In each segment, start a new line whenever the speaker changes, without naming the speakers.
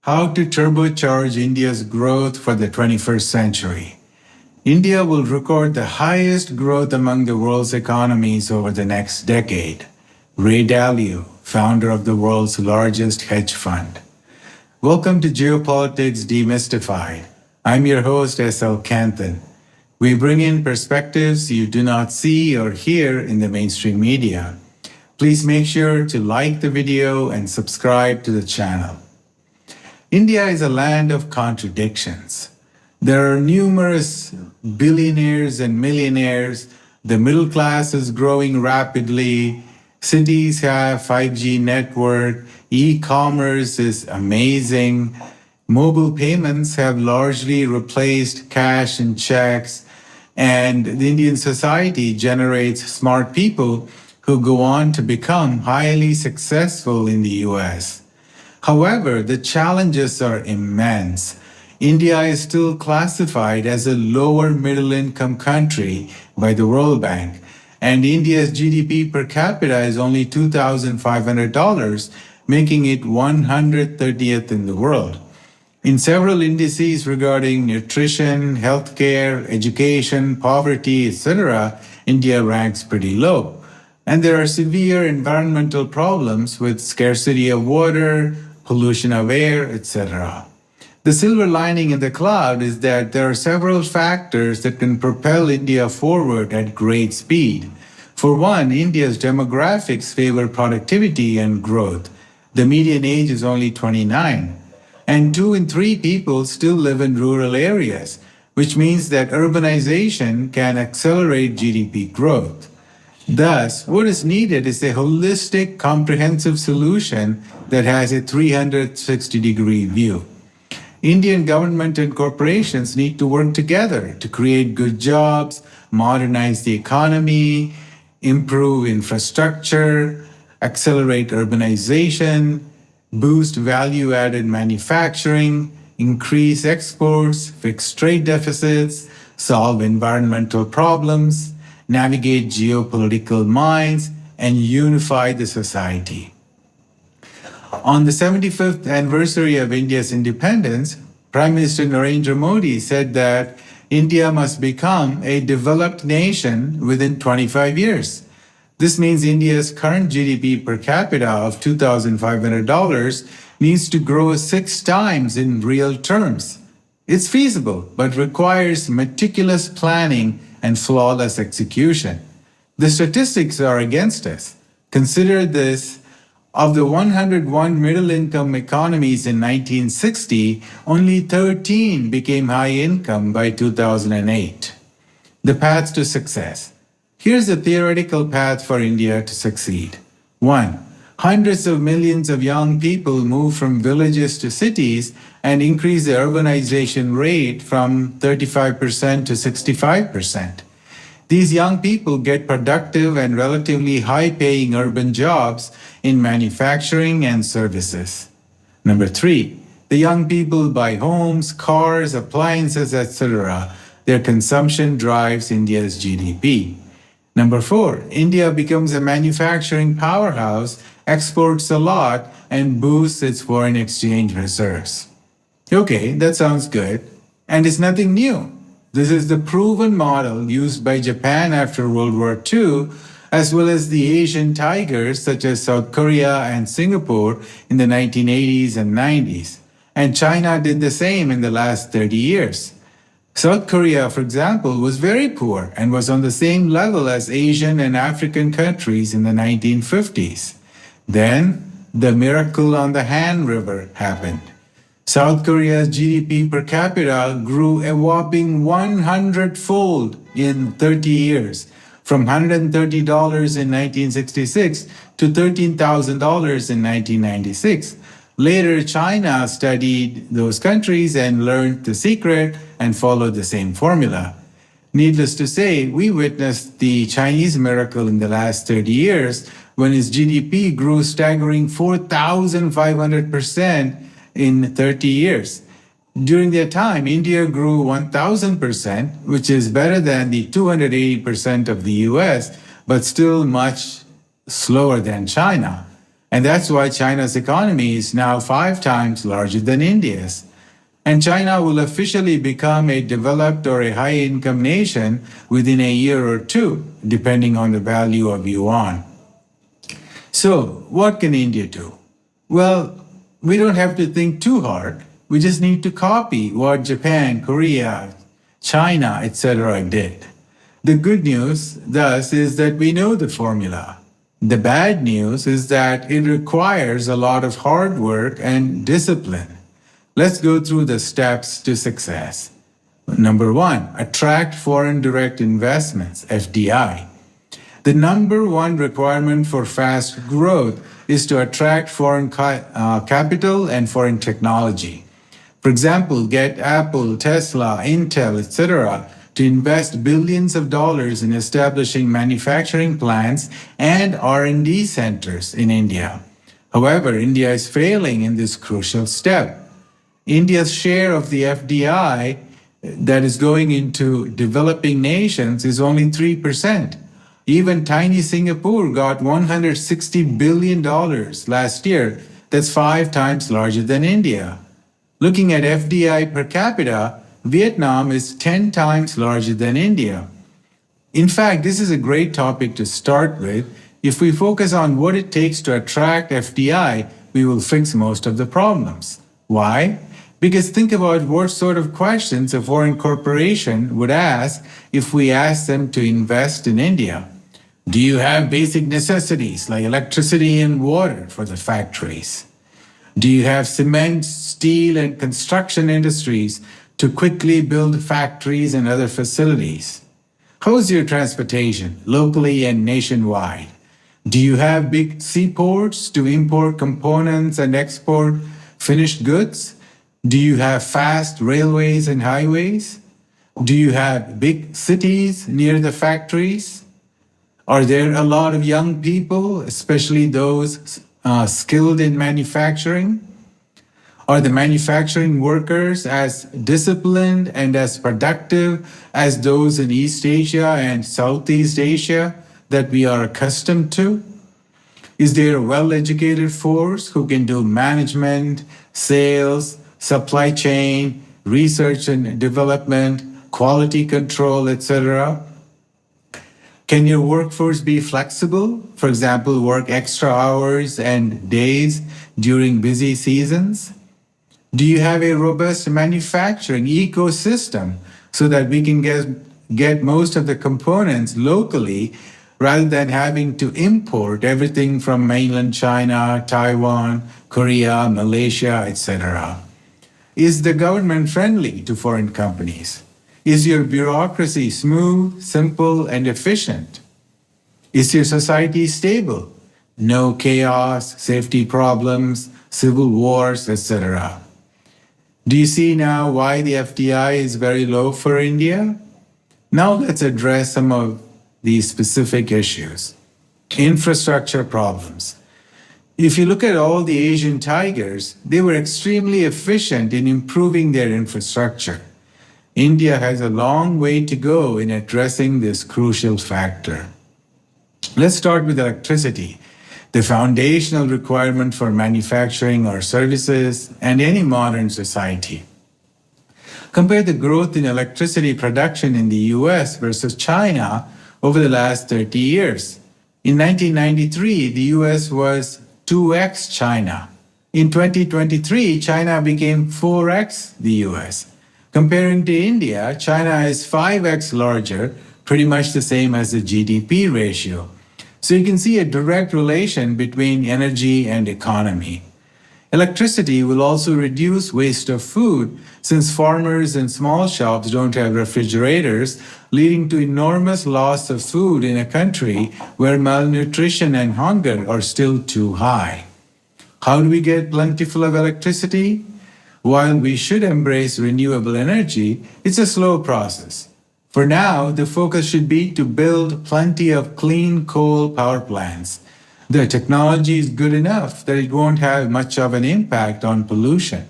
How to turbocharge India's growth for the 21st century. India will record the highest growth among the world's economies over the next decade. Ray Dalio, founder of the world's largest hedge fund. Welcome to Geopolitics Demystified. I'm your host, S.L. Kanthan. We bring in perspectives you do not see or hear in the mainstream media. Please make sure to like the video and subscribe to the channel. India is a land of contradictions. There are numerous billionaires and millionaires. The middle class is growing rapidly. Cities have 5G network. E-commerce is amazing. Mobile payments have largely replaced cash and checks. And the Indian society generates smart people who go on to become highly successful in the US. However, the challenges are immense. India is still classified as a lower middle income country by the World Bank, and India's GDP per capita is only $2,500, making it 130th in the world. In several indices regarding nutrition, healthcare, education, poverty, etc., India ranks pretty low. And there are severe environmental problems with scarcity of water, pollution of air, etc. The silver lining in the cloud is that there are several factors that can propel India forward at great speed. For one, India's demographics favor productivity and growth. The median age is only 29. And 2 in 3 people still live in rural areas, which means that urbanization can accelerate GDP growth. Thus, what is needed is a holistic, comprehensive solution that has a 360-degree view. Indian government and corporations need to work together to create good jobs, modernize the economy, improve infrastructure, accelerate urbanization, boost value-added manufacturing, increase exports, fix trade deficits, solve environmental problems, navigate geopolitical mines, and unify the society. On the 75th anniversary of India's independence, Prime Minister Narendra Modi said that India must become a developed nation within 25 years. This means India's current GDP per capita of $2,500 needs to grow 6 times in real terms. It's feasible, but requires meticulous planning and flawless execution. The statistics are against us. Consider this. Of the 101 middle-income economies in 1960, only 13 became high-income by 2008. The path to success. Here's a theoretical path for India to succeed. 1. Hundreds of millions of young people move from villages to cities and increase the urbanization rate from 35% to 65%. These young people get productive and relatively high-paying urban jobs in manufacturing and services. Number 3. The young people buy homes, cars, appliances, etc. Their consumption drives India's GDP. Number 4, India becomes a manufacturing powerhouse, exports a lot, and boosts its foreign exchange reserves. Okay, that sounds good. And it's nothing new. This is the proven model used by Japan after World War II, as well as the Asian tigers such as South Korea and Singapore in the 1980s and 90s. And China did the same in the last 30 years. South Korea, for example, was very poor and was on the same level as Asian and African countries in the 1950s. Then, the miracle on the Han River happened. South Korea's GDP per capita grew a whopping 100-fold in 30 years, from $130 in 1966 to $13,000 in 1996. Later, China studied those countries and learned the secret and followed the same formula. Needless to say, we witnessed the Chinese miracle in the last 30 years when its GDP grew staggering 4,500% in 30 years. During that time, India grew 1,000%, which is better than the 280% of the US, but still much slower than China. And that's why China's economy is now 5 times larger than India's. And China will officially become a developed or a high income nation within a year or two, depending on the value of yuan. So, what can India do? Well, we don't have to think too hard. We just need to copy what Japan, Korea, China, etc. did. The good news, thus, is that we know the formula. The bad news is that it requires a lot of hard work and discipline. Let's go through the steps to success. Number one, attract foreign direct investments, FDI. The number one requirement for fast growth is to attract foreign capital and foreign technology. For example, get Apple, Tesla, Intel, etc. to invest billions of dollars in establishing manufacturing plants and R&D centers in India. However, India is failing in this crucial step. India's share of the FDI that is going into developing nations is only 3%. Even tiny Singapore got $160 billion last year. That's 5 times larger than India. Looking at FDI per capita, Vietnam is 10 times larger than India. In fact, this is a great topic to start with. If we focus on what it takes to attract FDI, we will fix most of the problems. Why? Because think about what sort of questions a foreign corporation would ask if we asked them to invest in India. Do you have basic necessities like electricity and water for the factories? Do you have cement, steel, and construction industries to quickly build factories and other facilities? How's your transportation, locally and nationwide? Do you have big seaports to import components and export finished goods? Do you have fast railways and highways? Do you have big cities near the factories? Are there a lot of young people, especially those skilled in manufacturing? Are the manufacturing workers as disciplined and as productive as those in East Asia and Southeast Asia that we are accustomed to? Is there a well-educated force who can do management, sales, supply chain, research and development, quality control, etc.? Can your workforce be flexible? For example, work extra hours and days during busy seasons? Do you have a robust manufacturing ecosystem so that we can get most of the components locally rather than having to import everything from mainland China, Taiwan, Korea, Malaysia, etc.? Is the government friendly to foreign companies? Is your bureaucracy smooth, simple, and efficient? Is your society stable? No chaos, safety problems, civil wars, etc. Do you see now why the FDI is very low for India? Now let's address some of these specific issues. Infrastructure problems. If you look at all the Asian tigers, they were extremely efficient in improving their infrastructure. India has a long way to go in addressing this crucial factor. Let's start with electricity, the foundational requirement for manufacturing our services and any modern society. Compare the growth in electricity production in the US versus China over the last 30 years. In 1993, the US was 2x China. In 2023, China became 4x the US. Comparing to India, China is 5x larger, pretty much the same as the GDP ratio. So you can see a direct relation between energy and economy. Electricity will also reduce waste of food since farmers and small shops don't have refrigerators, leading to enormous loss of food in a country where malnutrition and hunger are still too high. How do we get plentiful of electricity? While we should embrace renewable energy, it's a slow process. For now, the focus should be to build plenty of clean coal power plants. The technology is good enough that it won't have much of an impact on pollution.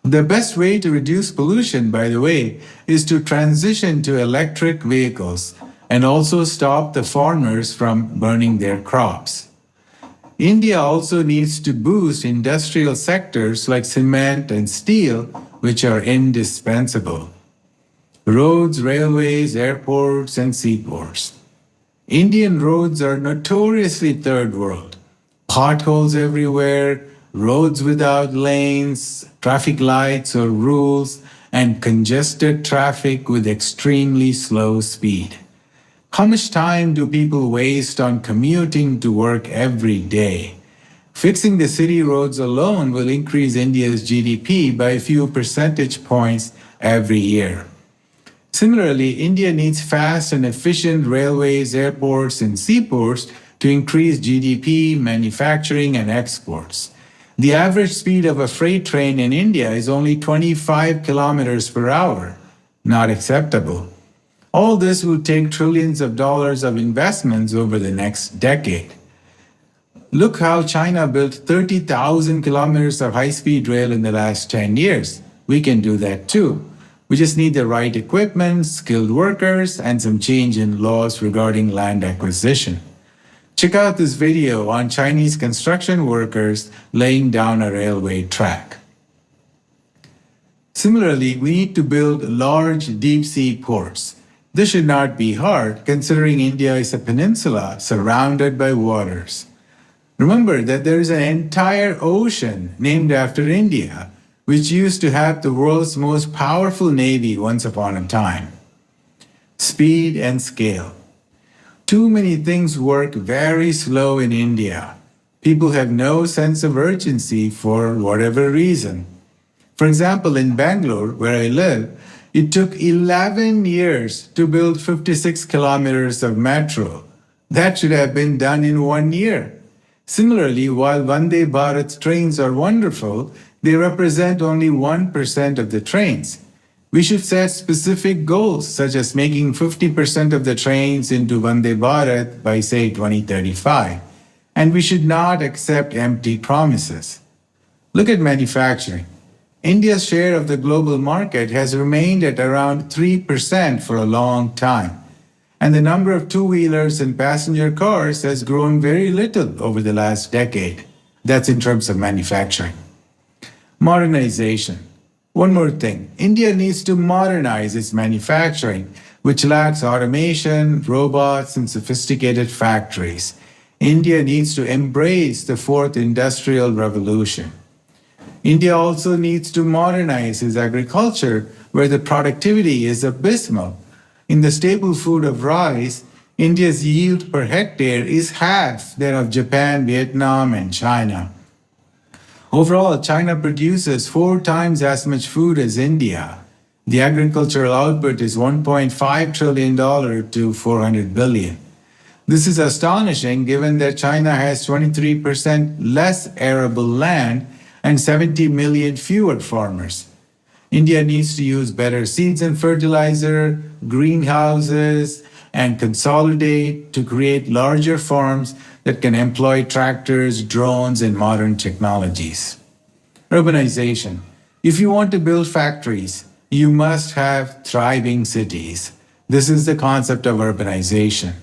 The best way to reduce pollution, by the way, is to transition to electric vehicles and also stop the farmers from burning their crops. India also needs to boost industrial sectors like cement and steel, which are indispensable. Roads, railways, airports, and seaports. Indian roads are notoriously third world. Potholes everywhere, roads without lanes, traffic lights or rules, and congested traffic with extremely slow speed. How much time do people waste on commuting to work every day? Fixing the city roads alone will increase India's GDP by a few percentage points every year. Similarly, India needs fast and efficient railways, airports, and seaports to increase GDP, manufacturing, and exports. The average speed of a freight train in India is only 25 kilometers per hour. Not acceptable. All this will take trillions of dollars of investments over the next decade. Look how China built 30,000 kilometers of high-speed rail in the last 10 years. We can do that too. We just need the right equipment, skilled workers, and some change in laws regarding land acquisition. Check out this video on Chinese construction workers laying down a railway track. Similarly, we need to build large deep-sea ports. This should not be hard, considering India is a peninsula surrounded by waters. Remember that there is an entire ocean named after India, which used to have the world's most powerful navy once upon a time. Speed and scale. Too many things work very slow in India. People have no sense of urgency for whatever reason. For example, in Bangalore, where I live, it took 11 years to build 56 kilometers of metro. That should have been done in 1 year. Similarly, while Vande Bharat trains are wonderful, they represent only 1% of the trains. We should set specific goals, such as making 50% of the trains into Vande Bharat by, say, 2035. And we should not accept empty promises. Look at manufacturing. India's share of the global market has remained at around 3% for a long time. And the number of two-wheelers and passenger cars has grown very little over the last decade. That's in terms of manufacturing. Modernization. One more thing. India needs to modernize its manufacturing, which lacks automation, robots, and sophisticated factories. India needs to embrace the fourth industrial revolution. India also needs to modernize its agriculture, where the productivity is abysmal. In the staple food of rice, India's yield per hectare is half that of Japan, Vietnam, and China. Overall, China produces 4 times as much food as India. The agricultural output is $1.5 trillion to $400 billion. This is astonishing given that China has 23% less arable land and 70 million fewer farmers. India needs to use better seeds and fertilizer, greenhouses, and consolidate to create larger farms that can employ tractors, drones, and modern technologies. Urbanization. If you want to build factories, you must have thriving cities. This is the concept of urbanization.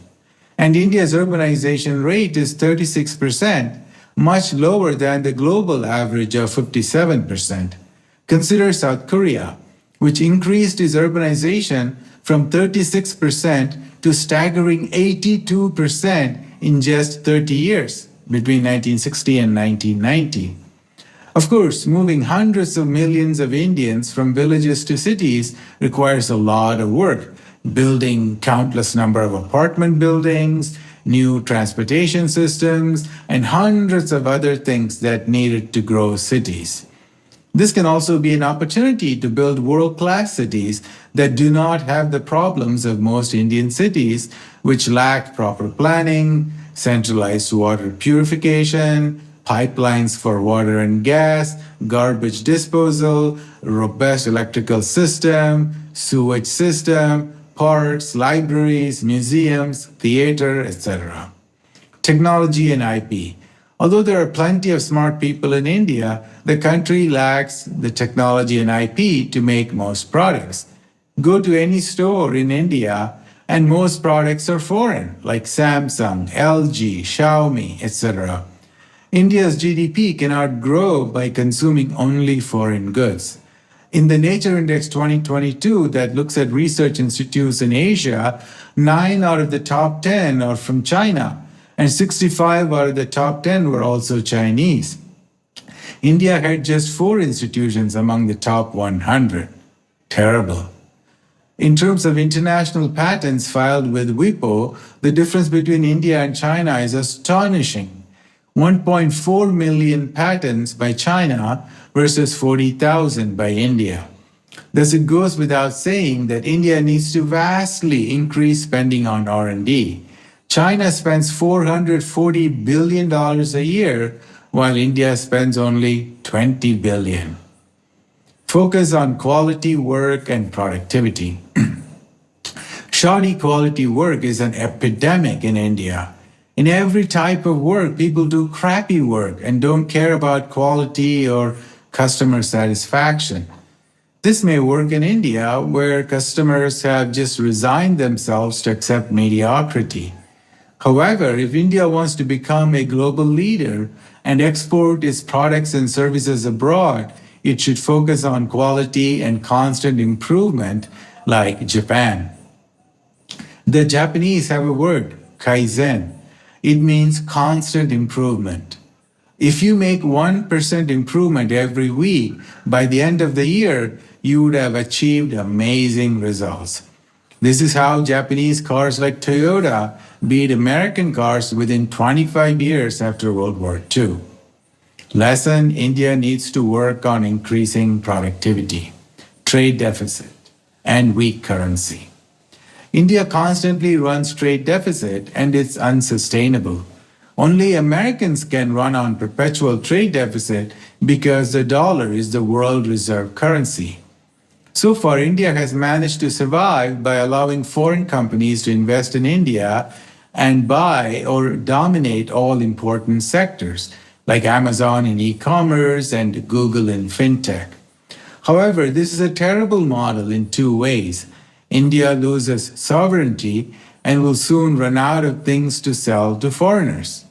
And India's urbanization rate is 36%, much lower than the global average of 57%. Consider South Korea, which increased its urbanization from 36% to staggering 82% in just 30 years, between 1960 and 1990. Of course, moving hundreds of millions of Indians from villages to cities requires a lot of work, building countless number of apartment buildings, new transportation systems, and hundreds of other things that needed to grow cities. This can also be an opportunity to build world-class cities that do not have the problems of most Indian cities, which lack proper planning, centralized water purification, pipelines for water and gas, garbage disposal, robust electrical system, sewage system, parks, libraries, museums, theater, etc. Technology and IP. Although there are plenty of smart people in India, the country lacks the technology and IP to make most products. Go to any store in India and most products are foreign, like Samsung, LG, Xiaomi, etc. India's GDP cannot grow by consuming only foreign goods. In the Nature Index 2022 that looks at research institutes in Asia, 9 out of the top 10 are from China, and 65 out of the top 10 were also Chinese. India had just 4 institutions among the top 100. Terrible. In terms of international patents filed with WIPO, the difference between India and China is astonishing. 1.4 million patents by China versus 40,000 by India. Thus, it goes without saying that India needs to vastly increase spending on R&D. China spends $440 billion a year, while India spends only $20 billion. Focus on quality work and productivity. Shoddy quality work is an epidemic in India. In every type of work, people do crappy work and don't care about quality or customer satisfaction. This may work in India, where customers have just resigned themselves to accept mediocrity. However, if India wants to become a global leader and export its products and services abroad, it should focus on quality and constant improvement like Japan. The Japanese have a word, kaizen. It means constant improvement. If you make 1% improvement every week, by the end of the year, you would have achieved amazing results. This is how Japanese cars like Toyota beat American cars within 25 years after World War II. Lesson: India needs to work on increasing productivity, trade deficit, and weak currency. India constantly runs trade deficit and it's unsustainable. Only Americans can run on perpetual trade deficit because the dollar is the world reserve currency. So far, India has managed to survive by allowing foreign companies to invest in India and buy or dominate all important sectors, like Amazon in e-commerce and Google in fintech. However, this is a terrible model in 2 ways. India loses sovereignty and will soon run out of things to sell to foreigners.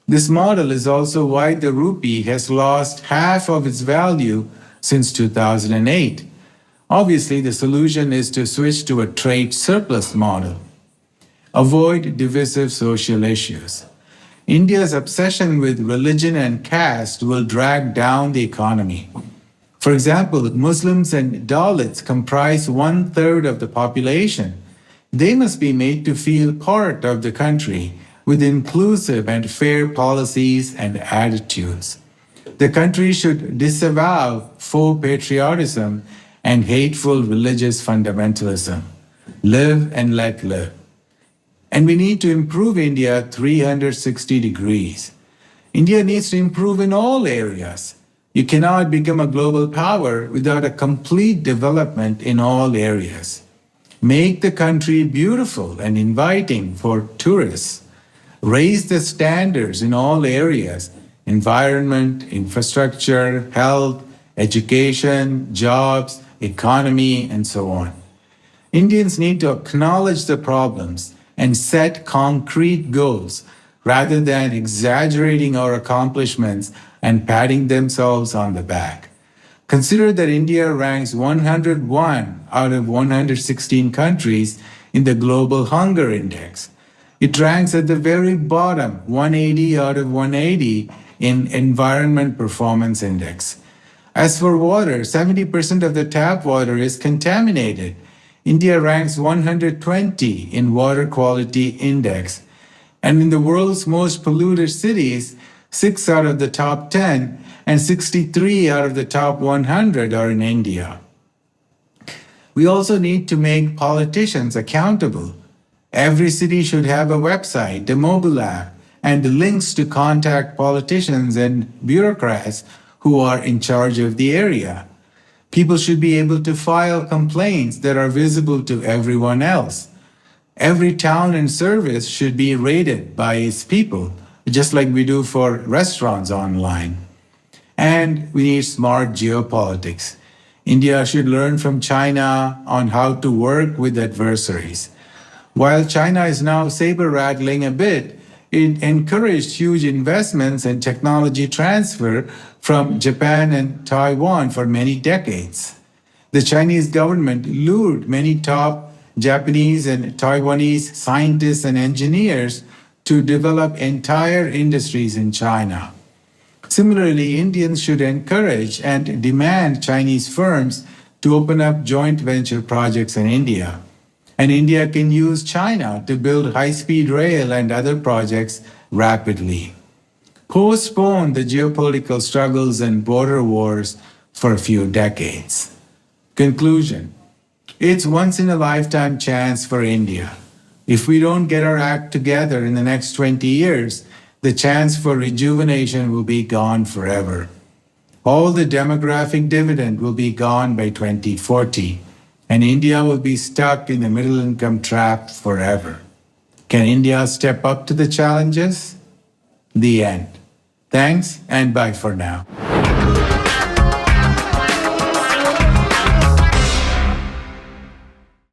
This model is also why the rupee has lost half of its value since 2008. Obviously, the solution is to switch to a trade surplus model. Avoid divisive social issues. India's obsession with religion and caste will drag down the economy. For example, Muslims and Dalits comprise 1/3 of the population. They must be made to feel part of the country with inclusive and fair policies and attitudes. The country should disavow faux patriotism and hateful religious fundamentalism. Live and let live. And we need to improve India 360 degrees. India needs to improve in all areas. You cannot become a global power without a complete development in all areas. Make the country beautiful and inviting for tourists. Raise the standards in all areas: environment, infrastructure, health, education, jobs, economy, and so on. Indians need to acknowledge the problems and set concrete goals rather than exaggerating our accomplishments and patting themselves on the back. Consider that India ranks 101 out of 116 countries in the Global Hunger Index. It ranks at the very bottom, 180 out of 180 in Environment Performance Index. As for water, 70% of the tap water is contaminated. India ranks 120 in Water Quality Index. And in the world's most polluted cities, 6 out of the top 10 and 63 out of the top 100 are in India. We also need to make politicians accountable. Every city should have a website, a mobile app, and links to contact politicians and bureaucrats who are in charge of the area. People should be able to file complaints that are visible to everyone else. Every town and service should be rated by its people, just like we do for restaurants online. And we need smart geopolitics. India should learn from China on how to work with adversaries. While China is now saber-rattling a bit, It encouraged huge investments and technology transfer from Japan and Taiwan for many decades. The Chinese government lured many top Japanese and Taiwanese scientists and engineers to develop entire industries in China. Similarly, Indians should encourage and demand Chinese firms to open up joint venture projects in India. And India can use China to build high-speed rail and other projects rapidly. Postpone the geopolitical struggles and border wars for a few decades. Conclusion. It's once-in-a-lifetime chance for India. If we don't get our act together in the next 20 years, the chance for rejuvenation will be gone forever. All the demographic dividend will be gone by 2040, and India will be stuck in the middle-income trap forever. Can India step up to the challenges? The end. Thanks, and bye for now.